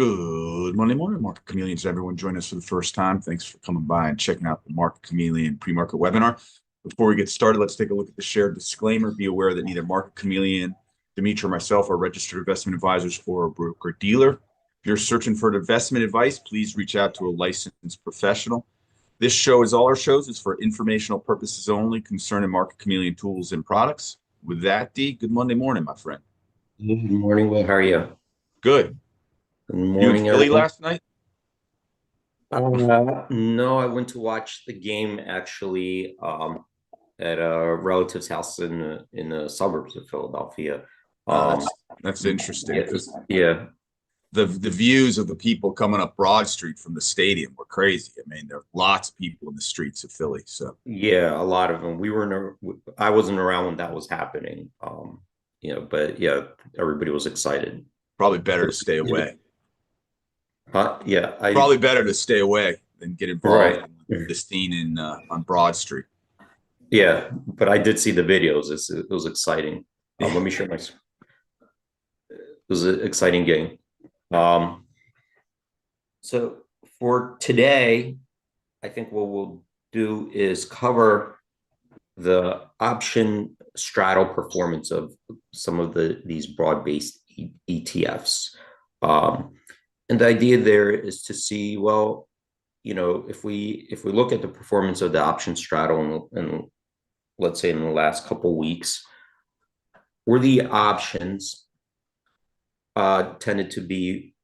Good Monday morning, Market Chameleons. Everyone join us for the first time. Thanks for coming by and checking out the Market Chameleon pre-market webinar. Before we get started, let's take a look at the shared disclaimer. Be aware that neither Market Chameleon, Dimitri, or myself are registered investment advisors or a broker dealer. If you're searching for investment advice, please reach out to a licensed professional. This show, as all our shows, is for informational purposes only concerning Market Chameleon tools and products. With that, D, good Monday morning, my friend. Good morning, Will. How are you? Good. Good You in morning, Philly everyone. last night? No, I went to watch the game actually at a relative's house in the suburbs of Philadelphia. Uh, Um, that's that's interesting yeah, because yeah, the views of the people coming up Broad Street from the stadium were crazy. I mean, there are lots of people in the streets of Philly, so yeah, a lot of them. I wasn't around when that was happening. But yeah, everybody was excited. probably better to stay away. Yeah, Probably better to stay away than get involved right. in the scene in on Broad Street. Yeah, but I did see the videos. It was exciting. Let me share my. It was an exciting game. Um, so for today, I think what we'll do is cover the option straddle performance of some of these broad-based ETFs. Um, and the idea there is to see, well, if we look at the performance of the option straddle and let's say in the last couple weeks, were the options tended to be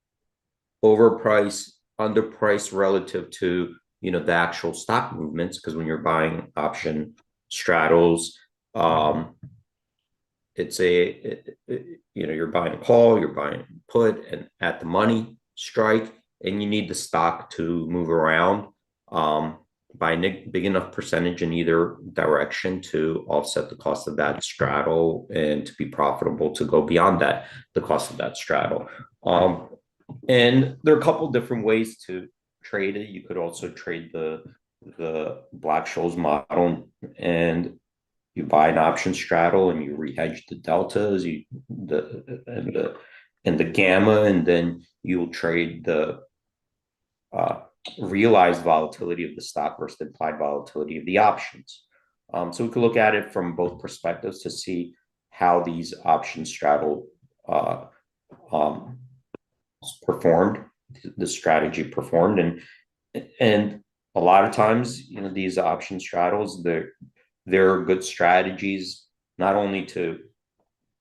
overpriced, underpriced relative to the actual stock movements, because when you're buying option straddles, um, you're buying a call, you're buying put, and at the money strike, and you need the stock to move around by a big enough percentage in either direction to offset the cost of that straddle and to be profitable to go beyond the cost of that straddle. And there are a couple different ways to trade it. You could also trade the Black-Scholes model, and you buy an option straddle and you rehedge the deltas, and the gamma, and then you'll trade the uh, realized volatility of the stock versus the implied volatility of the options. So we could look at it from both perspectives to see how these option straddle um, performed, the strategy performed, and a lot of times, these option straddles, they're good strategies not only to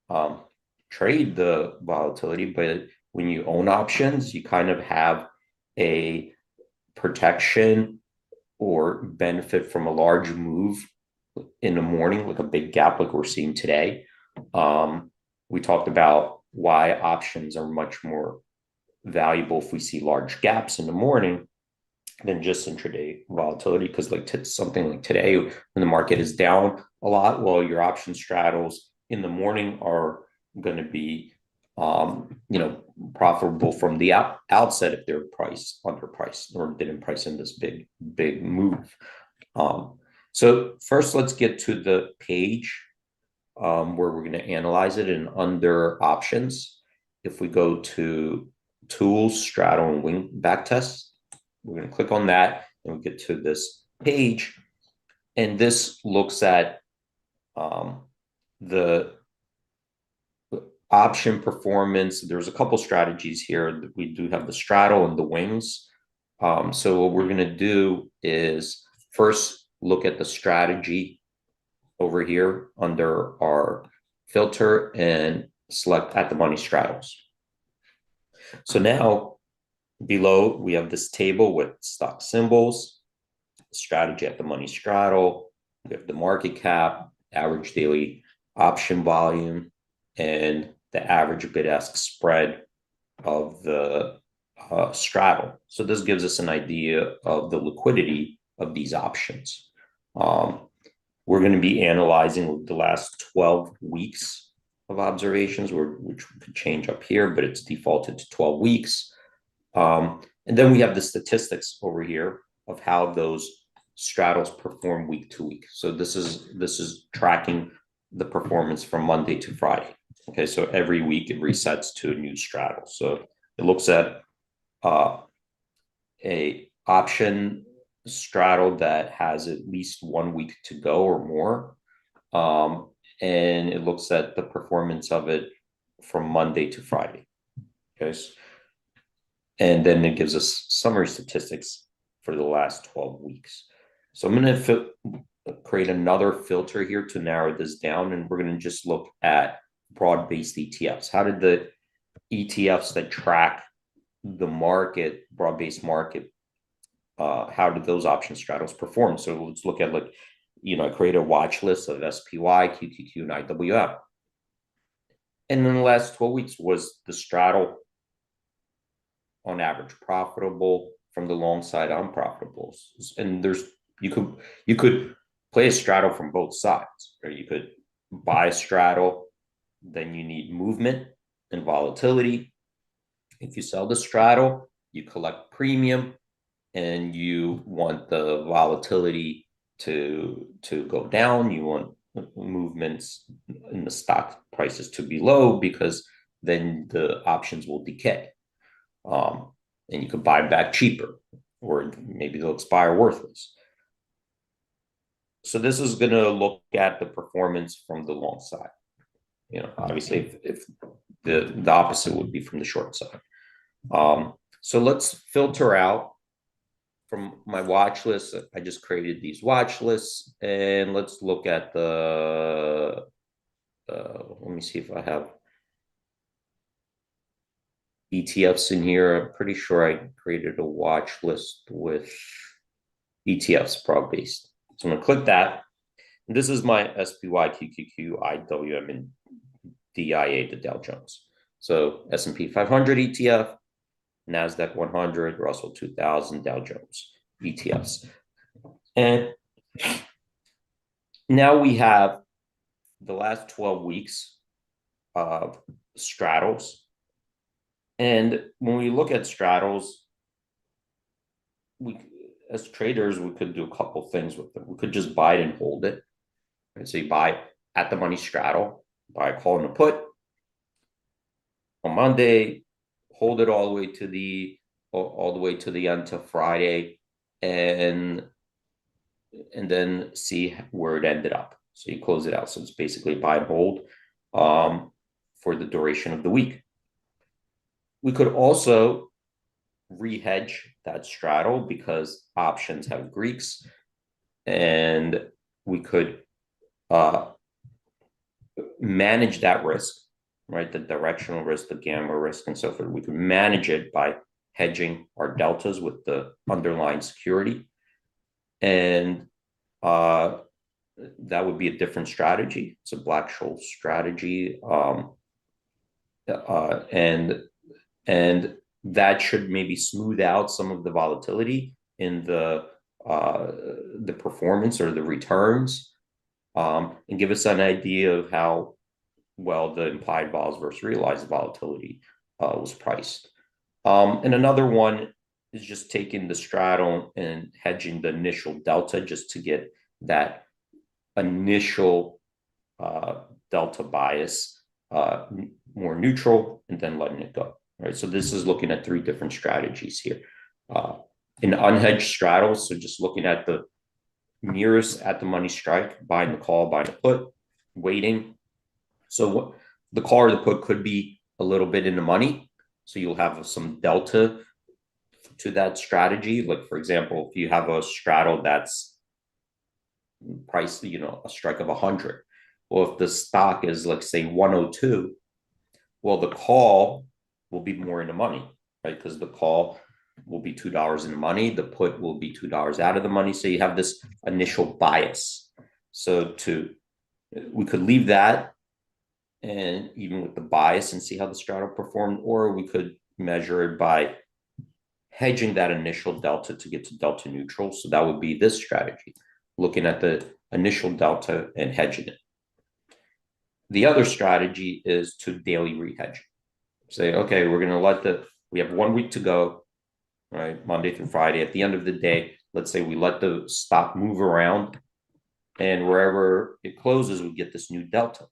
um, trade the volatility, but when you own options, you kind of have a protection or benefit from a large move in the morning, like a big gap like we're seeing today. We talked about why options are much more valuable if we see large gaps in the morning than just intraday volatility, because like something like today when the market is down a lot, well, your option straddles in the morning are going to be profitable from the outset if they're priced underpriced or didn't price in this big move. So first, let's get to the page where we're going to analyze it. And under options, if we go to tools, straddle, and wing back test, we're going to click on that and we get to this page. And this looks at the option performance. There's a couple strategies here. We do have the straddle and the wings. So what we're going to do is first look at the strategy over here under our filter and select at the money straddles. So now below we have this table with stock symbols, strategy at the money straddle. We have the market cap, average daily option volume, and the average bid-ask spread of the straddle. So this gives us an idea of the liquidity of these options. We're going to be analyzing the last 12 weeks of observations, which could change up here, but it's defaulted to 12 weeks. And then we have the statistics over here of how those straddles perform week to week. So this is tracking the performance from Monday to Friday. Okay, so every week it resets to a new straddle. So it looks at a option straddle that has at least 1 week to go or more. And it looks at the performance of it from Monday to Friday. Okay. And then it gives us summary statistics for the last 12 weeks. So I'm going to create another filter here to narrow this down, and we're going to just look at broad-based ETFs. How did the ETFs that track the market, broad-based market, how did those option straddles perform? So let's look at, like, I create a watch list of SPY, QQQ, and IWM. And in the last 12 weeks, was the straddle on average profitable from the long side, unprofitable? And you could play a straddle from both sides, or you could buy a straddle, then you need movement and volatility. If you sell the straddle, you collect premium and you want the volatility to go down. You want movements in the stock prices to be low, because then the options will decay. And you could buy back cheaper, or maybe they'll expire worthless. So this is going to look at the performance from the long side. Obviously, if the opposite would be from the short side. So let's filter out from my watch list. I just created these watch lists, and let's look at the. Let me see if I have ETFs in here. I'm pretty sure I created a watch list with ETFs, broad-based. So I'm going to click that. And this is my SPY, QQQ, IWM, and DIA, the Dow Jones. So S&P 500 ETF, NASDAQ 100, Russell 2000, Dow Jones ETFs. And now we have the last 12 weeks of straddles. And when we look at straddles, as traders, we could do a couple things with them. We could just buy it and hold it. Right? So you buy at the money straddle, buy a call and a put on Monday, hold it all the way to the end to Friday, and then see where it ended up. So you close it out. So it's basically buy and hold for the duration of the week. We could also re-hedge that straddle, because options have Greeks, and we could manage that risk, right? The directional risk, the gamma risk, and so forth. We could manage it by hedging our deltas with the underlying security. And that would be a different strategy. It's a Black-Scholes strategy. And that should maybe smooth out some of the volatility in the performance or the returns, and give us an idea of how well the implied vols versus realized volatility was priced. And another one is just taking the straddle and hedging the initial delta, just to get that initial delta bias more neutral, and then letting it go. Right. So this is looking at 3 different strategies here. In unhedged straddles, so just looking at the nearest at the money strike, buying the call, buying the put, waiting. So the call or the put could be a little bit in the money, so you'll have some delta to that strategy. Like, for example, if you have a straddle that's priced, a strike of 100, well, if the stock is, like, say 102, well, the call will be more in the money, right? Because the call will be $2 in the money, the put will be $2 out of the money. So you have this initial bias. So we could leave that, and even with the bias, and see how the straddle performed, or we could measure it by hedging that initial delta to get to delta neutral. So that would be this strategy, looking at the initial delta and hedging it. The other strategy is to daily re-hedge. Say, okay, we're going to we have 1 week to go, right? Monday through Friday. At the end of the day, let's say we let the stock move around, and wherever it closes, we get this new delta,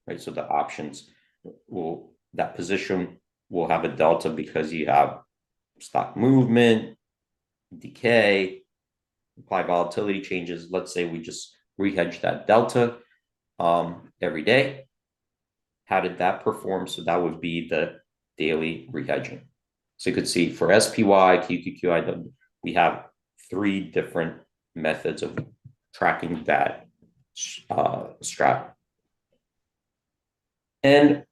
right? So the options that position will have a delta, because you have stock movement, decay, implied volatility changes. Let's say we just rehedge that delta every day. How did that perform? So that would be the daily rehedging. So you could see for SPY, QQQI, we have 3 different methods of tracking that straddle. And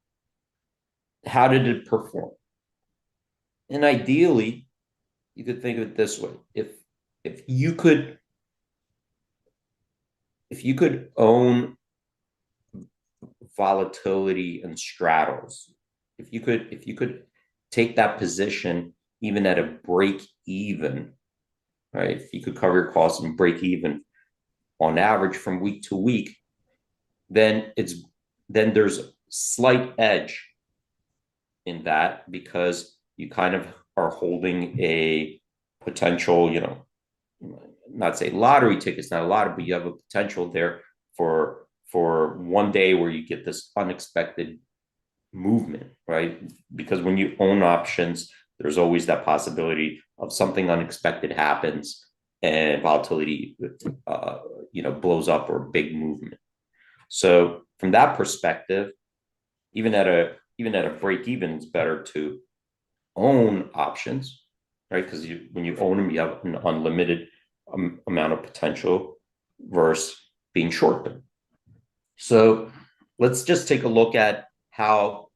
how did it perform? And ideally, you could think of it this way: if you could own volatility and straddles, if you could take that position even at a break even, right? If you could cover your costs and break even on average from week to week, then there's a slight edge in that, because you kind of are holding a potential, not say lottery tickets, not a lottery, but you have a potential there for one day where you get this unexpected movement, right? Because when you own options, there's always that possibility of something unexpected happens and volatility, blows up, or a big movement. So from that perspective, even at a break even, it's better to own options, right? Because when you own them, you have an unlimited amount of potential versus being short them. So let's just take a look at how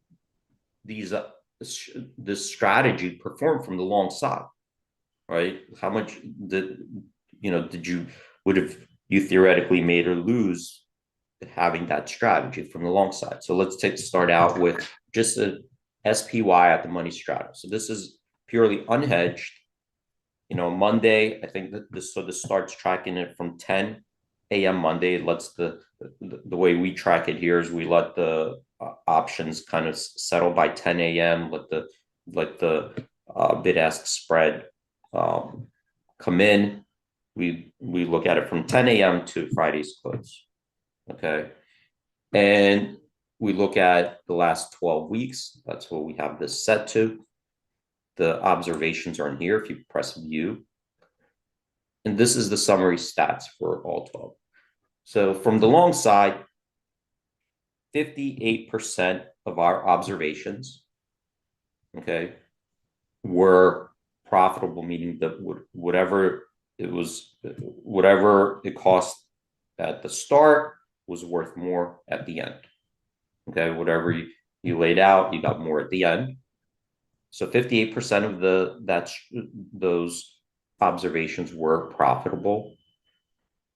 this strategy performed from the long side, right? How much would have you theoretically made or lose having that strategy from the long side? So let's start out with just a SPY at the money straddle. So this is purely unhedged. Monday, I think that this starts tracking it from 10 a.m. Monday. The way we track it here is we let the options kind of settle by 10 a.m. Let the bid-ask spread come in. We look at it from 10 a.m. to Friday's close. Okay. And we look at the last 12 weeks. That's what we have this set to. The observations are in here if you press view. And this is the summary stats for all 12. So from the long side, 58% of our observations, okay, were profitable, meaning that whatever it cost at the start was worth more at the end. Okay, whatever you laid out, you got more at the end. So 58% of those observations were profitable.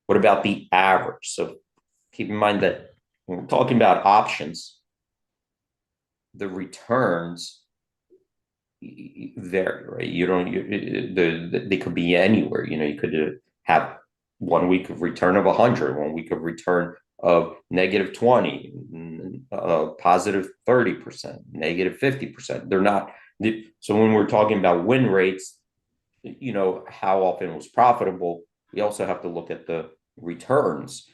What about the average? So keep in mind that when we're talking about options, the returns vary, right? They could be anywhere. You could have 1 week of return of 100, 1 week of return of negative 20, positive 30%, negative 50%. They're not. So when we're talking about win rates, how often it was profitable, we also have to look at the returns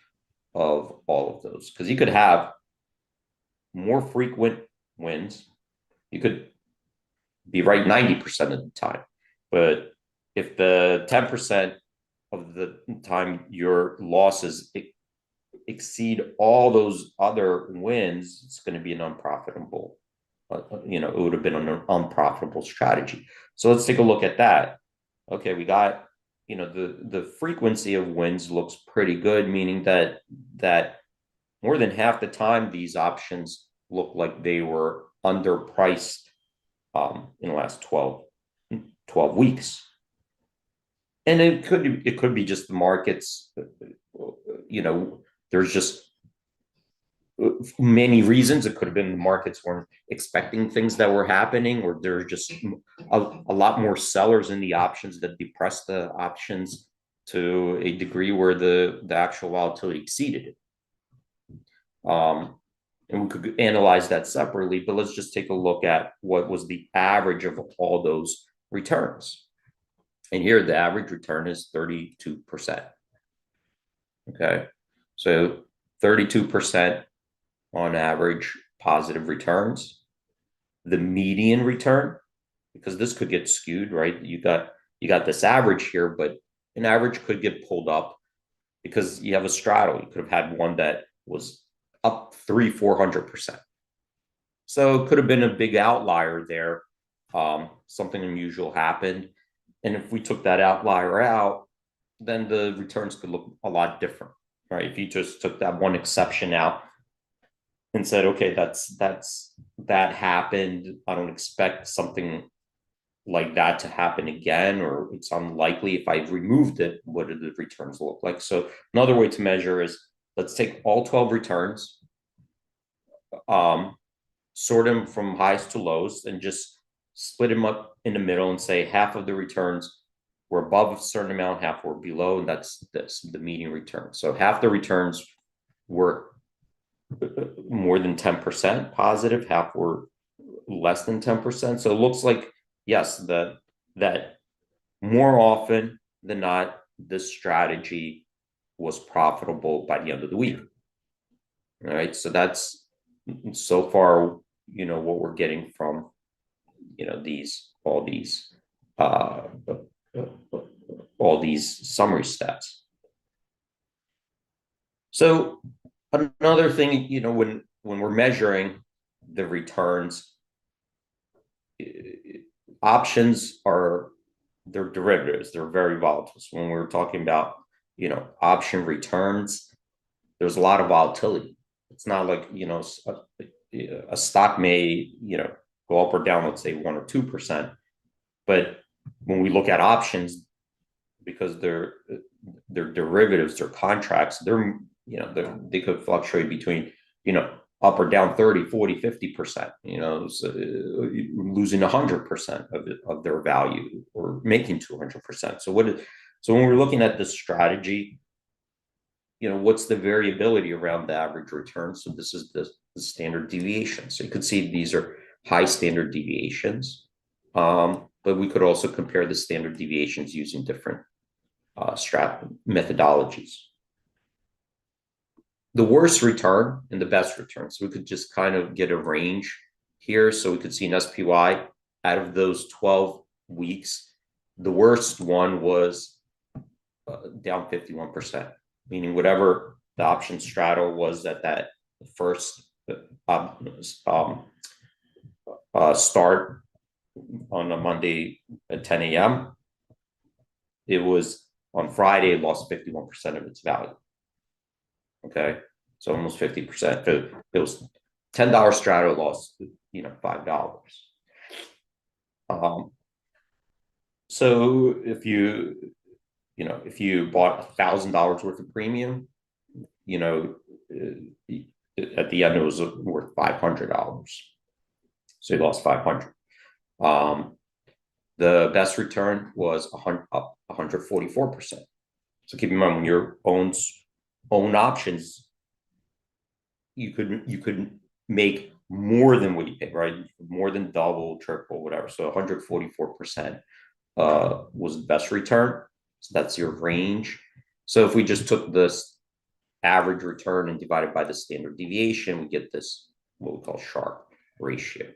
of all of those, because you could have more frequent wins. You could be right 90% of the time, but if the 10% of the time your losses exceed all those other wins, it's going to be an unprofitable, it would have been an unprofitable strategy. So let's take a look at that. Okay, we got, the frequency of wins looks pretty good, meaning that more than half the time these options look like they were underpriced in the last 12 weeks. And it could be just the markets, there's just many reasons. It could have been the markets weren't expecting things that were happening, or there's just a lot more sellers in the options that depressed the options to a degree where the actual volatility exceeded it. And we could analyze that separately, but let's just take a look at what was the average of all those returns. And here the average return is 32%. Okay, so 32% on average positive returns. The median return because this could get skewed, right? You got this average here, but an average could get pulled up because you have a straddle. You could have had one that was up 300-400%. So it could have been a big outlier there. Something unusual happened. And if we took that outlier out, then the returns could look a lot different, right? If you just took that one exception out and said, okay, that happened. I don't expect something like that to happen again, or it's unlikely. If I removed it, what do the returns look like? So another way to measure is, let's take all 12 returns, sort them from highs to lows, and just split them up in the middle and say half of the returns were above a certain amount, half were below, and that's the median return. So half the returns were more than 10% positive, half were less than 10%. So it looks like, yes, that more often than not, this strategy was profitable by the end of the week. All right. So that's so far, what we're getting from, all these summary stats. So another thing, when we're measuring the returns, options they're derivatives. They're very volatile. So when we're talking about, option returns, there's a lot of volatility. It's not like, a stock may, go up or down, let's say 1 or 2%. But when we look at options, because they're derivatives, they're contracts, they could fluctuate between, up or down 30, 40, 50%, losing 100% of their value or making 200%. So when we're looking at this strategy, what's the variability around the average return? So this is the standard deviation. So you could see these are high standard deviations, but we could also compare the standard deviations using different methodologies. The worst return and the best return. So we could just kind of get a range here. So we could see an SPY out of those 12 weeks. The worst one was down 51%, meaning whatever the option straddle was at that first start on a Monday at 10 a.m. It was on Friday, it lost 51% of its value. Okay, so almost 50%. It was $10 straddle, lost $5. So if you bought $1,000 worth of premium, at the end it was worth $500. So you lost $500. The best return was up 144%. So keep in mind, when you own options, you could make more than what you paid, right? More than double, triple, whatever. So 144% was the best return. So that's your range. So if we just took this average return and divided by the standard deviation, we get this, what we call Sharpe ratio.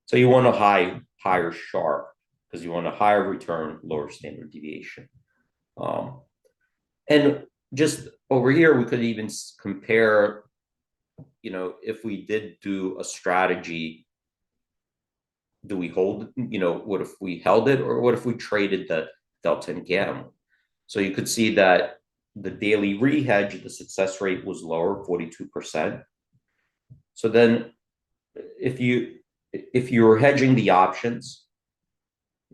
So you want a higher Sharpe because you want a higher return, lower standard deviation. And just over here, we could even compare, if we did do a strategy, do we hold, what if we held it, or what if we traded the delta and gamma? So you could see that the daily re-hedge, the success rate was lower, 42%. So then if you were hedging the options,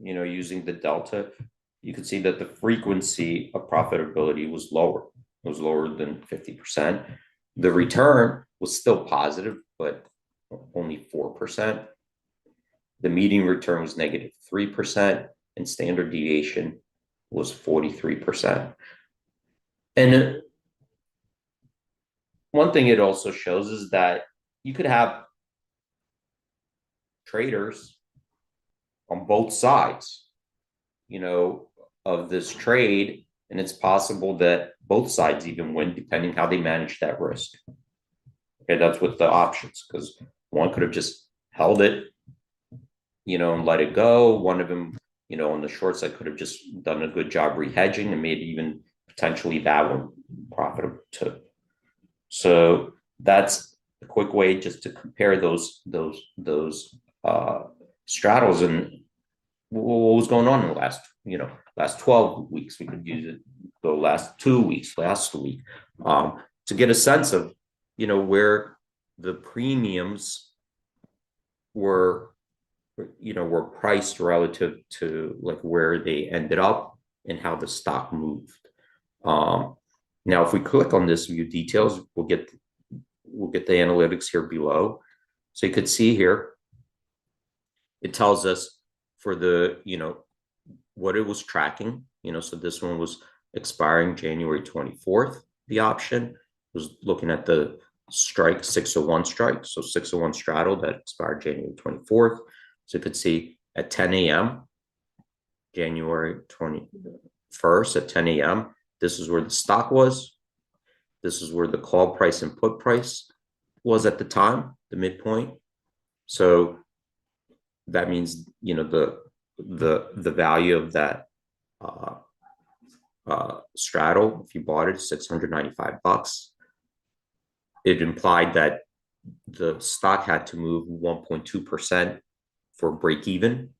using the delta, you could see that the frequency of profitability was lower. It was lower than 50%. The return was still positive, but only 4%. The median return was negative 3%, and standard deviation was 43%. And one thing it also shows is that you could have traders on both sides, of this trade, and it's possible that both sides even win depending how they manage that risk. Okay, that's with the options, because one could have just held it, and let it go. One of them, on the short side could have just done a good job rehedging, and maybe even potentially that one profitable too. So that's a quick way just to compare those straddles and what was going on in the last 12 weeks. We could use it the last 2 weeks, last week, to get a sense of, where the premiums were priced relative to like where they ended up and how the stock moved. Now, if we click on this view details, we'll get the analytics here below. So you could see here, it tells us for the, what it was tracking, so this one was expiring January 24th. The option was looking at the strike, 601 strike. So 601 straddle that expired January 24th. So you could see at 10 a.m., January 21st at 10 a.m., this is where the stock was. This is where the call price and put price was at the time, the midpoint. So that means, the value of that straddle, if you bought it, $695. It implied that the stock had to move 1.2% for break even.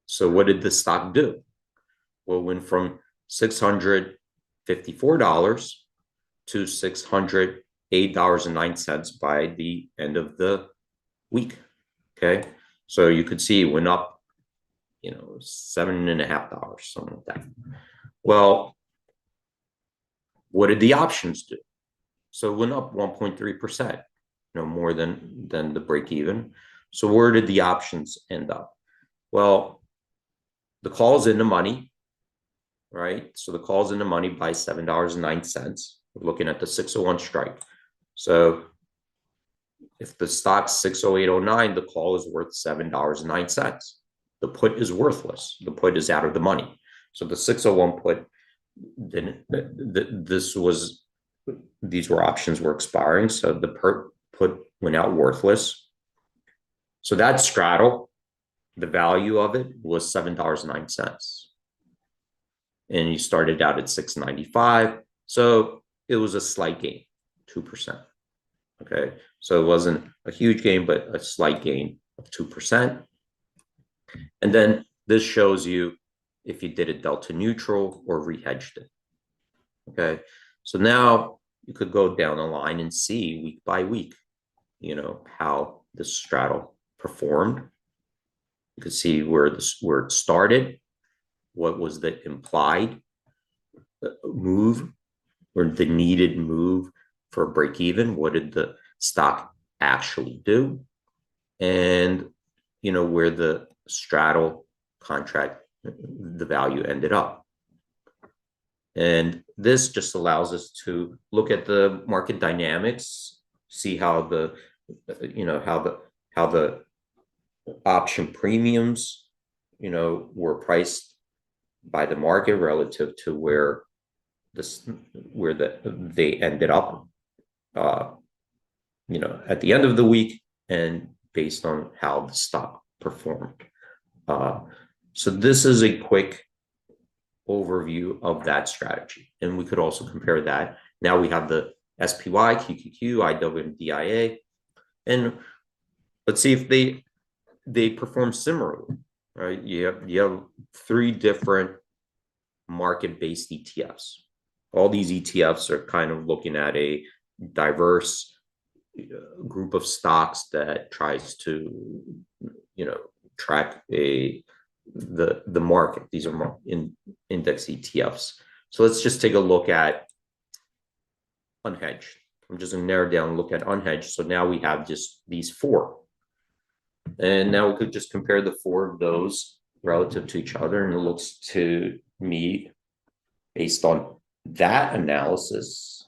So what did the stock do? Well, it went from $654 to $608.09 by the end of the week. Okay, so you could see it went up, $7.50, something like that. Well, what did the options do? So it went up 1.3%, more than the break even. So where did the options end up? Well, the call's in the money, right? So the call's in the money by $7.09. We're looking at the 601 strike. So if the stock's 608.09, the call is worth $7.09. The put is worthless. The put is out of the money. So the 601 put, then these were options were expiring. So the put went out worthless. So that straddle, the value of it was $7.09. And you started out at 695. So it was a slight gain, 2%. Okay, so it wasn't a huge gain, but a slight gain of 2%. And then this shows you if you did a delta neutral or rehedged it. Okay, so now you could go down the line and see week by week, how the straddle performed. You could see where it started, what was the implied move or the needed move for a break even, what did the stock actually do, and where the straddle contract, the value ended up. And this just allows us to look at the market dynamics, see how the option premiums were priced by the market relative to where they ended up at the end of the week, and based on how the stock performed. So this is a quick overview of that strategy. And we could also compare that. Now we have the SPY, QQQ, IW, and DIA. And let's see if they perform similarly, right? You have 3 different market-based ETFs. All these ETFs are kind of looking at a diverse group of stocks that tries to, track the market. These are index ETFs. So let's just take a look at unhedged. I'm just going to narrow down and look at unhedged. So now we have just these 4. And now we could just compare the 4 of those relative to each other. And it looks to me, based on that analysis,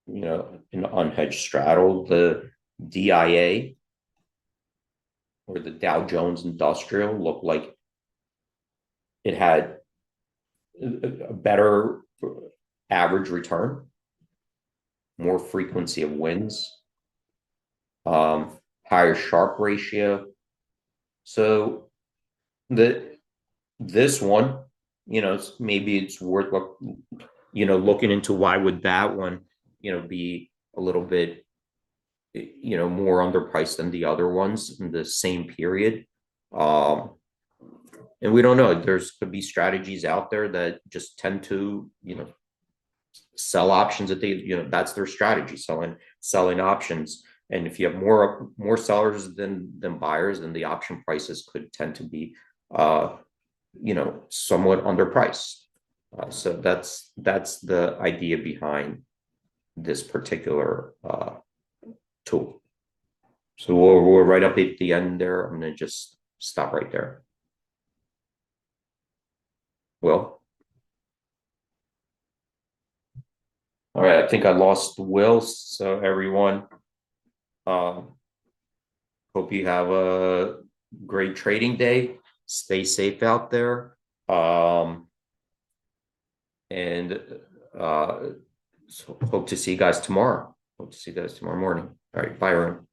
in unhedged straddle, the DIA or the Dow Jones Industrial looked like it had a better average return, more frequency of wins, higher Sharpe ratio, So this one, maybe it's worth looking into why would that one, be a little bit, more underpriced than the other ones in the same period. And we don't know. There's could be strategies out there that just tend to, sell options that they, that's their strategy, selling options. And if you have more sellers than buyers, then the option prices could tend to be somewhat underpriced. So that's the idea behind this particular tool. So we're right up at the end there. I'm gonna just stop right there. Will. All right, I think I lost Will. So everyone, hope you have a great trading day. Stay safe out there. And so hope to see you guys tomorrow. Hope to see you guys tomorrow morning. All right, bye, everyone.